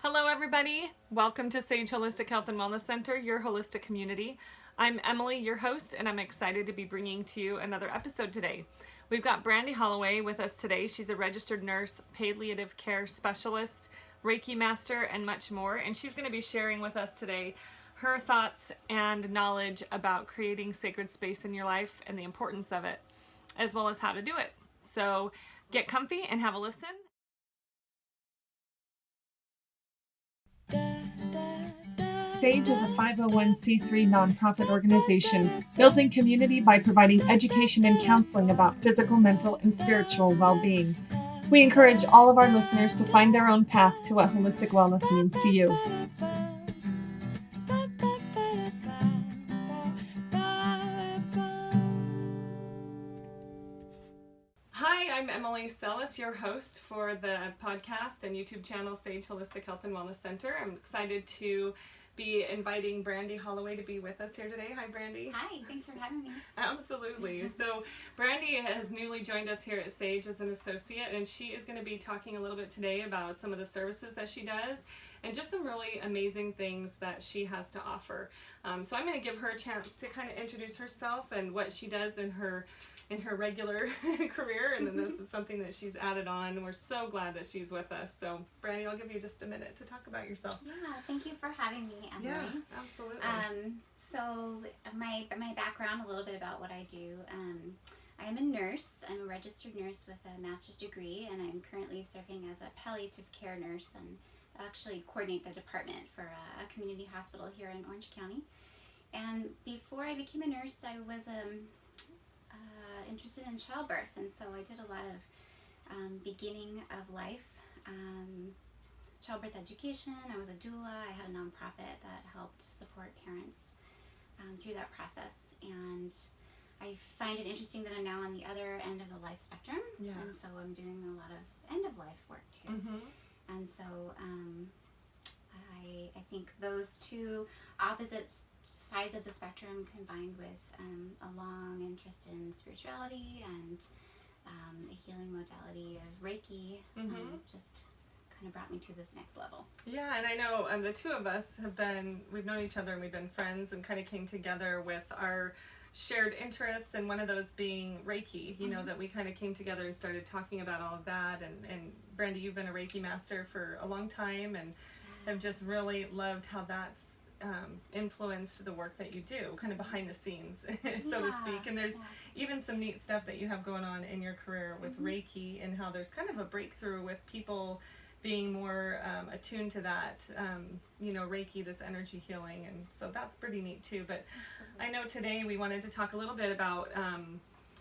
Hello everybody, welcome to Sage Holistic Health and Wellness Center, your holistic community. I'm Emily, your host, and I'm excited to be bringing to you another episode today. We've got Brandi Holloway with us today. She's a registered nurse, palliative care specialist, Reiki master, and much more. And she's going to be sharing with us today her thoughts and knowledge about creating sacred space in your life and the importance of it, as well as how to do it. So get comfy and have a listen. SAGE is a 501c3 nonprofit organization building community by providing education and counseling about physical, mental, and spiritual well-being. We encourage all of our listeners to find their own path to what holistic wellness means to you. Hi, I'm Emily Sellis, your host for the podcast and YouTube channel Sage Holistic Health and Wellness Center. I'm excited to be inviting Brandi Holloway to be with us here today. Hi, Brandi. Hi, thanks for having me. Absolutely. So Brandi has newly joined us here at Sage as an associate, and she is going to be talking a little bit today about some of the services that she does and just some really amazing things that she has to offer. So I'm going to give her a chance to kind of introduce herself and what she does in her regular career, and then this is something that she's added on, and we're so glad that she's with us. So Brandi, I'll give you just a minute to talk about yourself. Yeah, thank you for having me, Emily. Yeah, absolutely. So my background, a little bit about what I do. I am a nurse. I'm a registered nurse with a master's degree, and I'm currently serving as a palliative care nurse and actually coordinate the department for a community hospital here in Orange County. And before I became a nurse, I was interested in childbirth, and so I did a lot of beginning of life childbirth education. I was a doula. I had a nonprofit that helped support parents through that process, and I find it interesting that I'm now on the other end of the life spectrum, and so I'm doing a lot of end of life work too. And so I think those two opposite sides of the spectrum combined with a long interest in spirituality and the healing modality of Reiki just kind of brought me to this next level. Yeah, and I know the two of us we've known each other and we've been friends and kind of came together with our shared interests, and one of those being Reiki, you know, that we kind of came together and started talking about all of that. And Brandi, you've been a Reiki master for a long time and have just really loved how that's influenced the work that you do, kind of behind the scenes, so to speak. And there's even some neat stuff that you have going on in your career with Reiki, and how there's kind of a breakthrough with people being more attuned to that, Reiki, this energy healing, and so that's pretty neat too. But I know today we wanted to talk a little bit about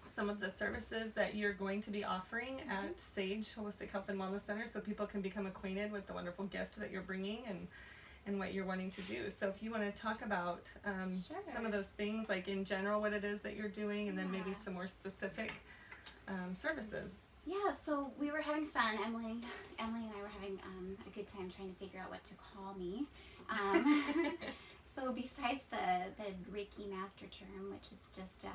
some of the services that you're going to be offering at Sage Holistic Health and Wellness Center, so people can become acquainted with the wonderful gift that you're bringing and what you're wanting to do. So if you want to talk about some of those things, like in general what it is that you're doing, and then maybe some more specific services. Yeah, so we were having fun. Emily and I were having a good time trying to figure out what to call me. So besides the Reiki master term, which is just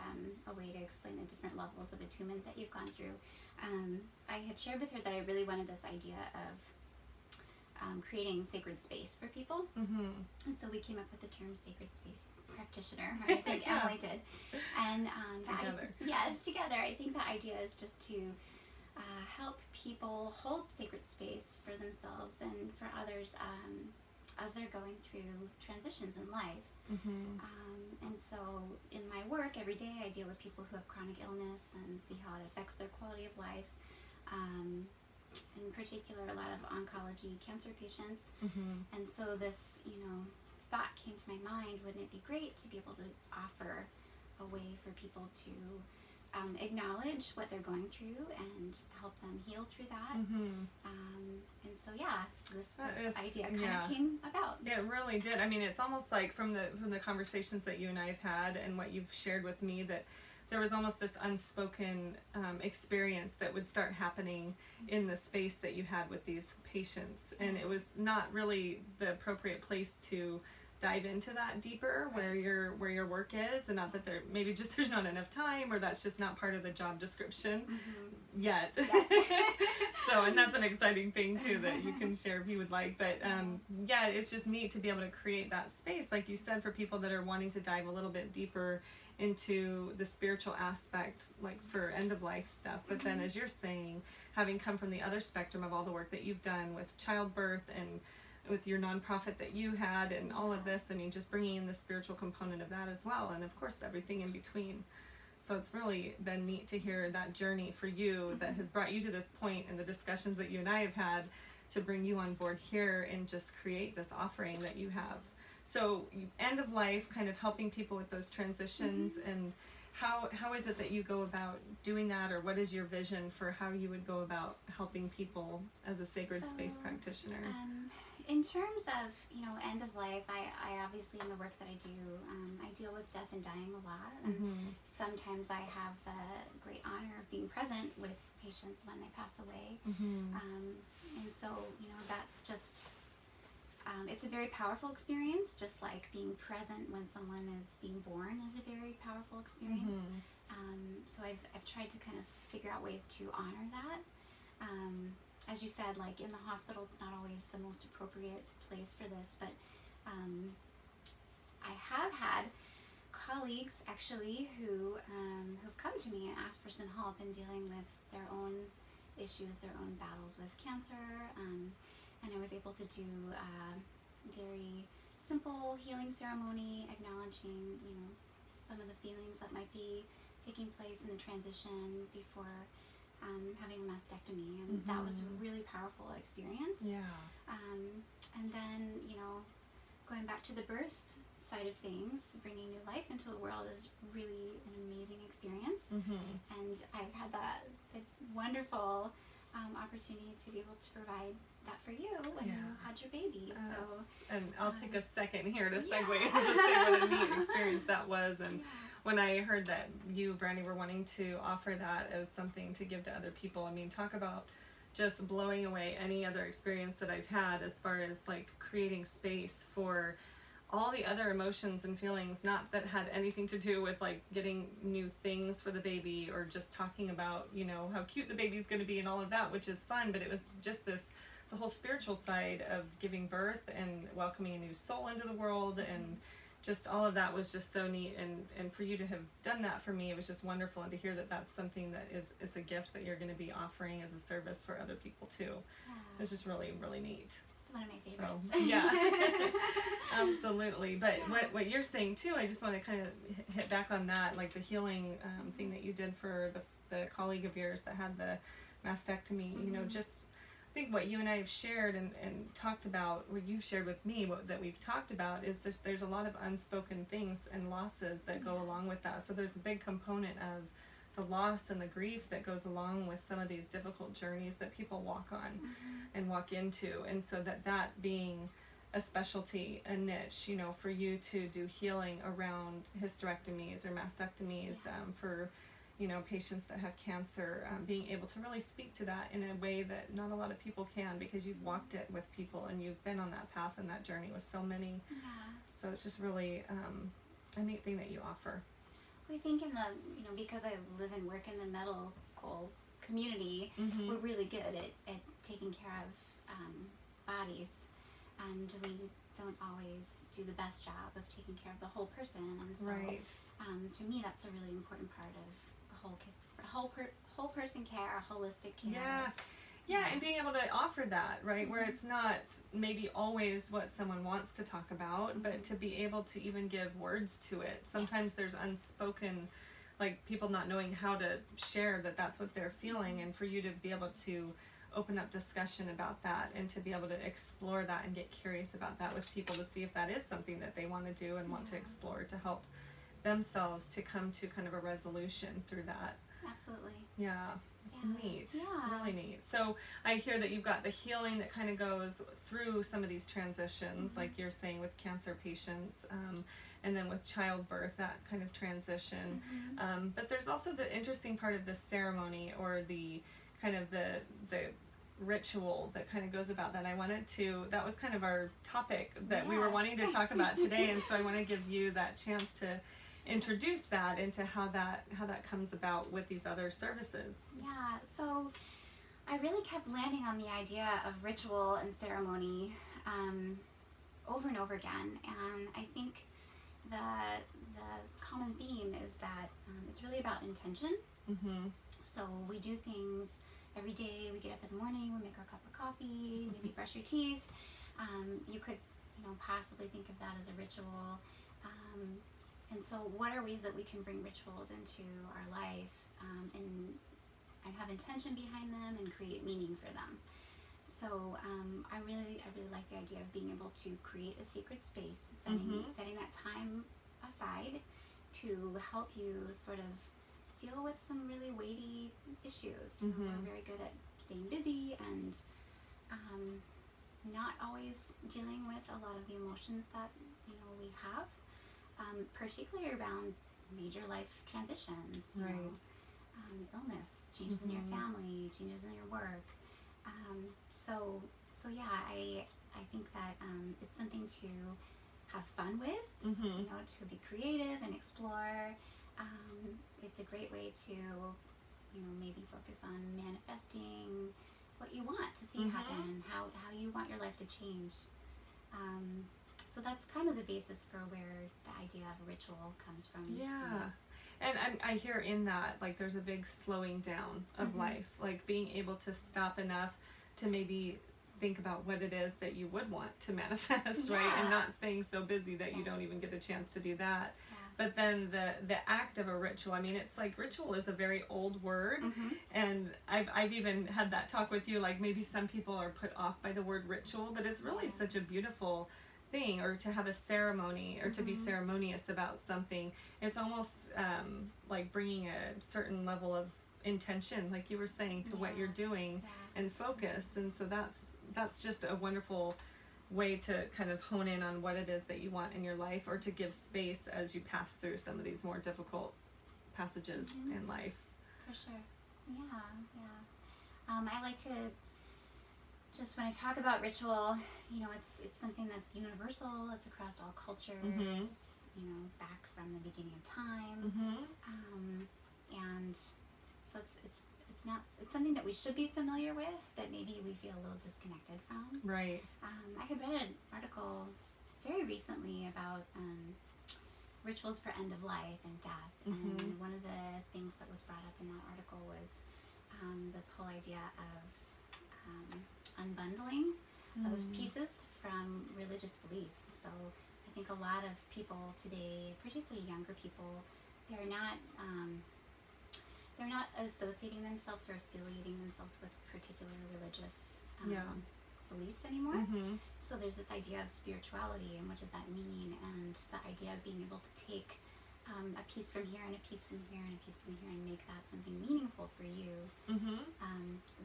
a way to explain the different levels of attunement that you've gone through, I had shared with her that I really wanted this idea of creating sacred space for people. And so we came up with the term sacred space practitioner. I think Emily did. And together. I think the idea is just to help people hold sacred space for themselves and for others as they're going through transitions in life. And so in my work every day, I deal with people who have chronic illness and see how it affects their quality of life. In particular, a lot of oncology cancer patients. And so this, thought came to my mind, wouldn't it be great to be able to offer a way for people to acknowledge what they're going through and help them heal through that. And so this idea kind of came about. It really did. I mean, it's almost like from the conversations that you and I have had and what you've shared with me, that there was almost this unspoken experience that would start happening in the space that you had with these patients, and it was not really the appropriate place to dive into that deeper, where your work is, and not that there's not enough time, or that's just not part of the job description yet. So, and that's an exciting thing too that you can share if you would like. But it's just neat to be able to create that space, like you said, for people that are wanting to dive a little bit deeper into the spiritual aspect, like for end of life stuff. But then, as you're saying, having come from the other spectrum of all the work that you've done with childbirth and with your nonprofit that you had and all of this, I mean, just bringing in the spiritual component of that as well, and of course everything in between. So it's really been neat to hear that journey for you that has brought you to this point, and the discussions that you and I have had to bring you on board here and just create this offering that you have. So end of life, kind of helping people with those transitions, and how is it that you go about doing that, or what is your vision for how you would go about helping people as a sacred space practitioner? In terms of, end of life, I obviously, in the work that I do, I deal with death and dying a lot, and sometimes I have the great honor of being present with patients when they pass away, and so, that's just, it's a very powerful experience, just like being present when someone is being born is a very powerful experience. So I've tried to kind of figure out ways to honor that. As you said, like in the hospital, it's not always the most appropriate place for this, but I have had colleagues actually who've come to me and asked for some help in dealing with their own issues, their own battles with cancer, and I was able to do a very simple healing ceremony, acknowledging, some of the feelings that might be taking place in the transition before having a mastectomy, and that was a really powerful experience. And then, going back to the birth side of things, bringing new life into the world is really an amazing experience. And I've had the wonderful opportunity to be able to provide that for you when you had your baby. So, and I'll take a second here to segue and just say what a neat experience that was. And when I heard that you, Brandi, were wanting to offer that as something to give to other people, I mean, talk about just blowing away any other experience that I've had as far as like creating space for all the other emotions and feelings, not that had anything to do with like getting new things for the baby or just talking about, how cute the baby's going to be and all of that, which is fun, but it was just the whole spiritual side of giving birth and welcoming a new soul into the world, and just all of that was just so neat, and for you to have done that for me, it was just wonderful, and to hear that that's something that it's a gift that you're going to be offering as a service for other people too. It was just really, really neat. It's one of my favorites. So, yeah. Absolutely. But what you're saying too, I just want to kind of hit back on that, like the healing thing that you did for the colleague of yours that had the mastectomy, just I think what you and I have shared and talked about, what you've shared with me, that we've talked about, is there's a lot of unspoken things and losses that go along with that. So there's a big component of the loss and the grief that goes along with some of these difficult journeys that people walk on and walk into. And so that being a specialty, a niche, for you to do healing around hysterectomies or mastectomies, for patients that have cancer, being able to really speak to that in a way that not a lot of people can, because you've walked it with people and you've been on that path and that journey with so many. So it's just really a neat thing that you offer. I think in the, because I live and work in the medical community, we're really good at taking care of bodies, and we don't always do the best job of taking care of the whole person, and so to me that's a really important part of whole person care, holistic care. And being able to offer that, right, where it's not maybe always what someone wants to talk about, but to be able to even give words to it. Sometimes there's unspoken, like people not knowing how to share that that's what they're feeling, and for you to be able to open up discussion about that and to be able to explore that and get curious about that with people to see if that is something that they want to do and want to explore to help themselves to come to kind of a resolution through that. Absolutely. It's neat. Really neat. So I hear that you've got the healing that kind of goes through some of these transitions, like you're saying with cancer patients, and then with childbirth, that kind of transition. But there's also the interesting part of the ceremony, or the kind of the ritual that kind of goes about that. That was kind of our topic that we were wanting to talk about today, and so I want to give you that chance to introduce that into how that comes about with these other services. Yeah, so I really kept landing on the idea of ritual and ceremony over and over again, and I think the common theme is that it's really about intention. Mm-hmm. So we do things every day. We get up in the morning, we make our cup of coffee, maybe brush your teeth. You could, possibly think of that as a ritual. And so what are ways that we can bring rituals into our life and have intention behind them and create meaning for them? So I really like the idea of being able to create a sacred space, setting that time aside to help you sort of deal with some really weighty issues. We're very good at staying busy and not always dealing with a lot of the emotions that we have, particularly around major life transitions, illness, changes in your family, changes in your work. So yeah, I think that it's something to have fun with, to be creative and explore. It's a great way to, maybe focus on manifesting what you want to see happen, how you want your life to change. So that's kind of the basis for where the idea of a ritual comes from. Yeah. And I hear in that, like, there's a big slowing down of life, like being able to stop enough to maybe think about what it is that you would want to manifest, right? And not staying so busy that you don't even get a chance to do that. Yeah. But then the act of a ritual, I mean, it's like ritual is a very old word, and I've even had that talk with you, like maybe some people are put off by the word ritual, but it's really such a beautiful thing, or to have a ceremony, or to be ceremonious about something. It's almost like bringing a certain level of intention, like you were saying, to what you're doing and focus. And so that's just a wonderful way to kind of hone in on what it is that you want in your life, or to give space as you pass through some of these more difficult passages in life. For sure. Yeah. I like to, just when I talk about ritual, it's something that's universal. It's across all cultures. It's, back from the beginning of time. And so it's something that we should be familiar with, but maybe we feel a little disconnected from. Right. I had read an article very recently about rituals for end of life and death, and one of the things that was brought up in that article was this whole idea of unbundling of pieces from religious beliefs. So I think a lot of people today, particularly younger people, they're not associating themselves or affiliating themselves with particular religious beliefs anymore. So there's this idea of spirituality, and what does that mean, and the idea of being able to take a piece from here and a piece from here and a piece from here and make that something meaningful for you.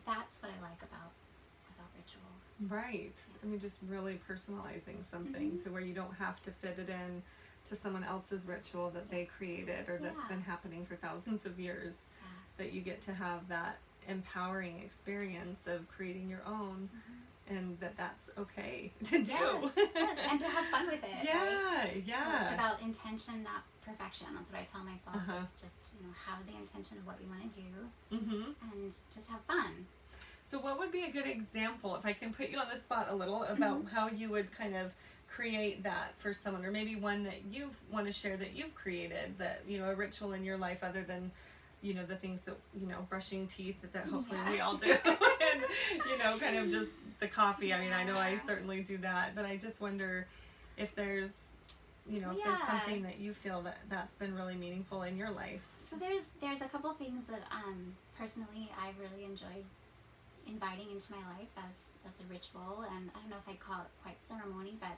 That's what I like about ritual. Right. I mean, just really personalizing something to where you don't have to fit it in to someone else's ritual that they created, or that's been happening for thousands of years. That you get to have that empowering experience of creating your own, and that's okay to do. Yes, and to have fun with it. Right? Yeah. So it's about intention, not perfection. That's what I tell myself. It's just have the intention of what you want to do, and just have fun. So what would be a good example, if I can put you on the spot a little, about how you would kind of create that for someone, or maybe one that you want to share that you've created, that a ritual in your life, other than the things that brushing teeth that hopefully we all do, and kind of just the coffee. I mean, I know I certainly do that, but I just wonder if there's if there's something that you feel that's been really meaningful in your life. So there's a couple things that personally I've really enjoyed inviting into my life as a ritual, and I don't know if I'd call it quite ceremony, but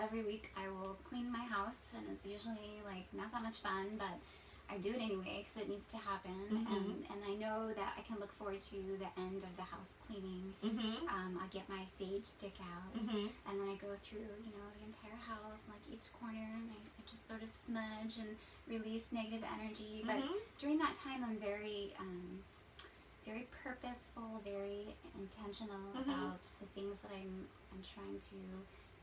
every week I will clean my house, and it's usually like not that much fun, but I do it anyway because it needs to happen. And I know that I can look forward to the end of the house cleaning. I get my sage stick out, and then I go through the entire house, like each corner, and I just sort of smudge and release negative energy. But during that time I'm very very purposeful, very intentional Mm-hmm. about the things that I'm trying to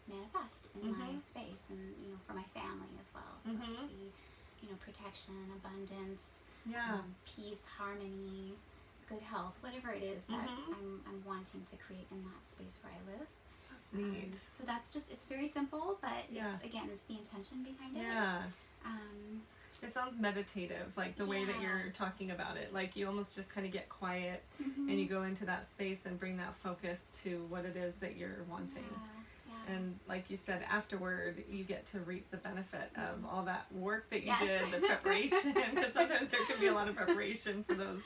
manifest in my Mm-hmm. space, and for my family as well. So it Mm-hmm. could be protection, abundance, Yeah. peace, harmony, good health, whatever it is that Mm-hmm. I'm wanting to create in that space where I live. That's neat. So that's just, it's very simple, but Yeah. it's the intention behind it. Yeah. Um, It sounds meditative, like the way that Yeah. you're talking about it. Like you almost just kind of get quiet mhm. and you go into that space and bring that focus to what it is that you're wanting. Yeah. And like you said, afterward, you get to reap the benefit of all that work that you Yes. did, the preparation, because sometimes there can be a lot of preparation for those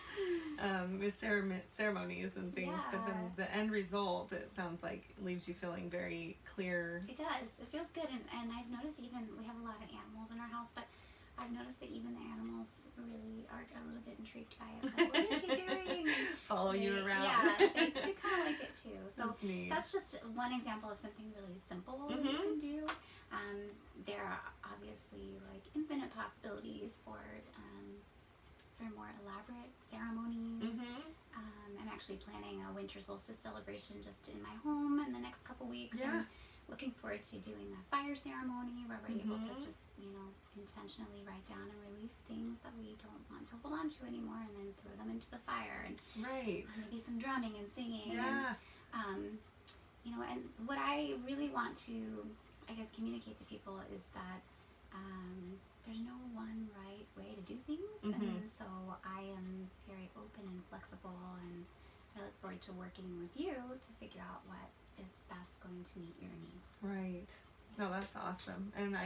ceremonies and things, but then Yeah. the end result, it sounds like, leaves you feeling very clear. It does. It feels good, and I've noticed, even we have a lot of animals in our house, but I've noticed that even the animals really are a little bit intrigued by it. Like, what is she doing? Follow you around. Yeah, they kind of like it too. So That's neat. that's just one example of something really simple that you Mhm. can do. There are obviously like infinite possibilities for more elaborate ceremonies. Mhm. I'm actually planning a winter solstice celebration just in my home in the next couple weeks. Yeah. And looking forward to doing a fire ceremony where we're able to Mhm. just, intentionally write down and release things that we don't want to hold on to anymore, and then throw them into the fire, and Right. maybe some drumming and singing. Yeah. And, and what I really want to, I guess, communicate to people is that there's no one right way to do things. Mhm. And so I am very open and flexible, and I look forward to working with you to figure out what is best going to meet your needs. Right. No, that's awesome. And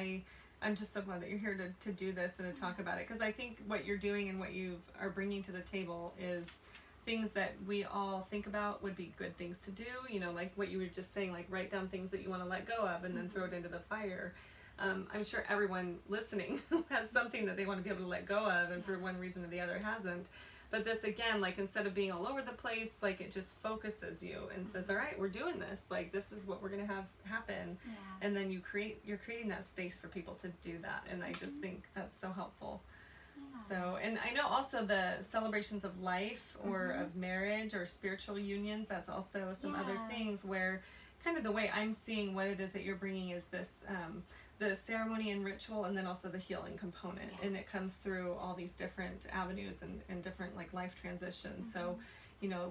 I'm just so glad that you're here to do this and to talk about it, because I think what you're doing and what you are bringing to the table is things that we all think about would be good things to do, like what you were just saying, like write down things that you want to let go of and then throw it into the fire. I'm sure everyone listening has something that they want to be able to let go of, and for one reason or the other hasn't. But this, again, like instead of being all over the place, like it just focuses you and says, all right, we're doing this. Like this is what we're going to have happen. Yeah. And then you're creating that space for people to do that. And I just think that's so helpful. Yeah. So, and I know also the celebrations of life or of marriage or spiritual unions, that's also some other Yeah. things where kind of the way I'm seeing what it is that you're bringing is this, the ceremony and ritual, and then also the healing component. Yeah. And it comes through all these different avenues and different like life transitions. So,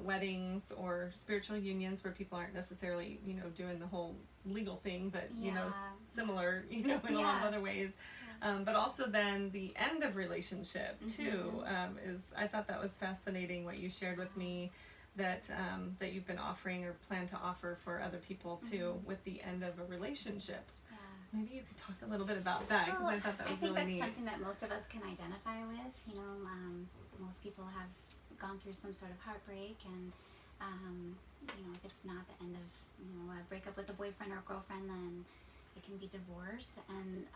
weddings or spiritual unions where people aren't necessarily, doing the whole legal thing, but, Yeah. similar, in a lot of Yeah. other ways. But also then the end of relationship too, is, I thought that was fascinating what you shared with me, that that you've been offering or plan to offer for other people too, with the end of a relationship. Yeah. Maybe you could talk a little bit about that, because I thought that was I think really that's neat. something that most of us can identify with. Most people have gone through some sort of heartbreak, and if it's not the end of a breakup with a boyfriend or girlfriend, then it can be divorce, and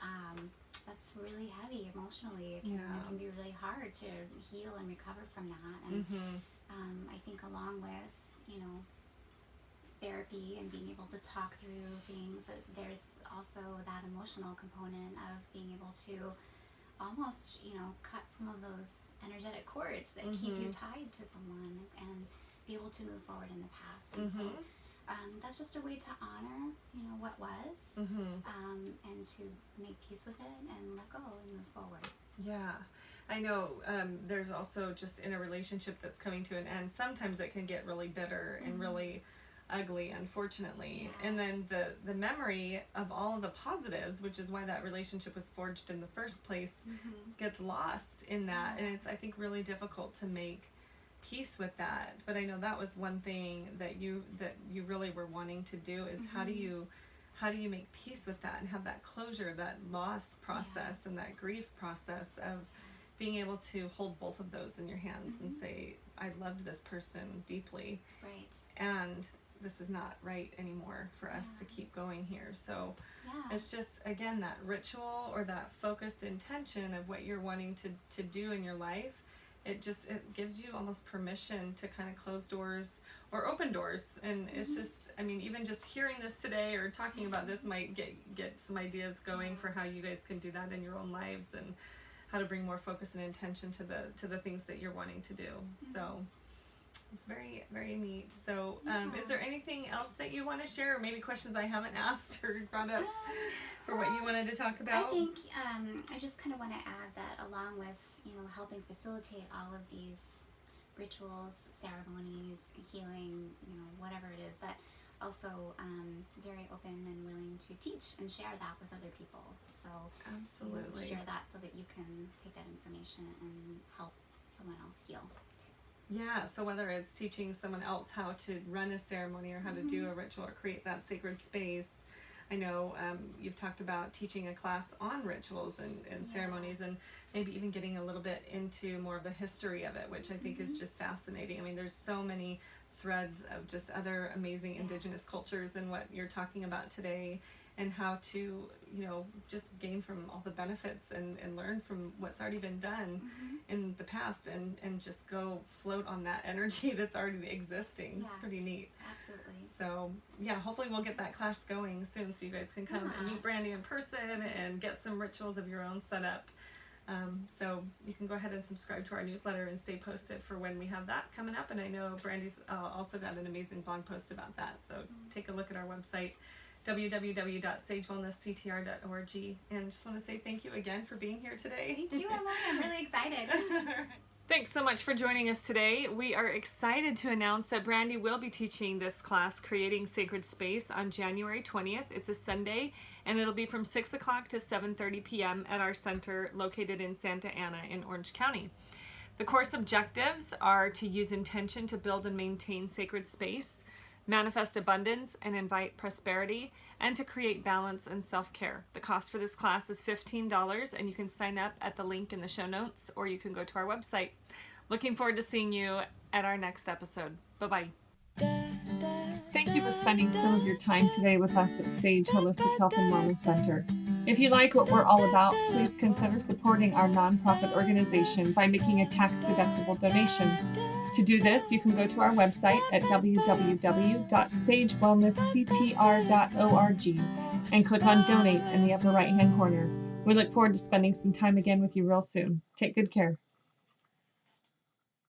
that's really heavy emotionally. It can be really hard to heal and recover from that. And I think along with therapy and being able to talk through things, there's also that emotional component of being able to almost cut some of those energetic cords that keep you tied to someone, and be able to move forward in the past. And so that's just a way to honor what was, and to make peace with it and let go and move forward. Yeah, I know. There's also just in a relationship that's coming to an end, sometimes it can get really bitter and really ugly, unfortunately. Yeah. And then the memory of all of the positives, which is why that relationship was forged in the first place, gets lost in that. Yeah. And it's, I think, really difficult to make peace with that. But I know that was one thing that you really were wanting to do, is how do you make peace with that and have that closure, that loss process and that grief process of being able to hold both of those in your hands and say, I loved this person deeply, Right. and this is not right anymore for us to keep going here. So it's just, again, that ritual or that focused intention of what you're wanting to do in your life. It gives you almost permission to kind of close doors or open doors. And it's just, I mean, even just hearing this today or talking about this might get some ideas going for how you guys can do that in your own lives, and how to bring more focus and intention to the things that you're wanting to do. So It's very, very neat. So, is there anything else that you want to share, or maybe questions I haven't asked or brought up for what you wanted to talk about? I think I just kind of want to add that along with, helping facilitate all of these rituals, ceremonies, healing, whatever it is, that also very open and willing to teach and share that with other people. So Absolutely. share that so that you can take that information and help someone else heal. Yeah, so whether it's teaching someone else how to run a ceremony or how to do a ritual or create that sacred space. I know you've talked about teaching a class on rituals and ceremonies, and maybe even getting a little bit into more of the history of it, which I think is just fascinating. I mean, there's so many threads of just other amazing indigenous cultures and what you're talking about today, and how to, just gain from all the benefits and learn from what's already been done in the past, and just go float on that energy that's already existing. Yeah. It's pretty neat. Absolutely. So yeah, hopefully we'll get that class going soon so you guys can come and meet Brandi in person and get some rituals of your own set up. So you can go ahead and subscribe to our newsletter and stay posted for when we have that coming up. And I know Brandi's also got an amazing blog post about that. So take a look at our website, www.sagewellnessctr.org. And just want to say thank you again for being here today. Thank you, Emily. I'm really excited. Thanks so much for joining us today. We are excited to announce that Brandi will be teaching this class, Creating Sacred Space, on January 20th. It's a Sunday, and it'll be from 6 o'clock to 7:30 p.m. at our center located in Santa Ana in Orange County. The course objectives are to use intention to build and maintain sacred space, manifest abundance and invite prosperity, and to create balance and self-care. The cost for this class is $15, and you can sign up at the link in the show notes, or you can go to our website. Looking forward to seeing you at our next episode. Bye-bye. Thank you for spending some of your time today with us at Sage Holistic Health and Wellness Center. If you like what we're all about, please consider supporting our nonprofit organization by making a tax-deductible donation. To do this, you can go to our website at www.sagewellnessctr.org and click on Donate in the upper right-hand corner. We look forward to spending some time again with you real soon. Take good care.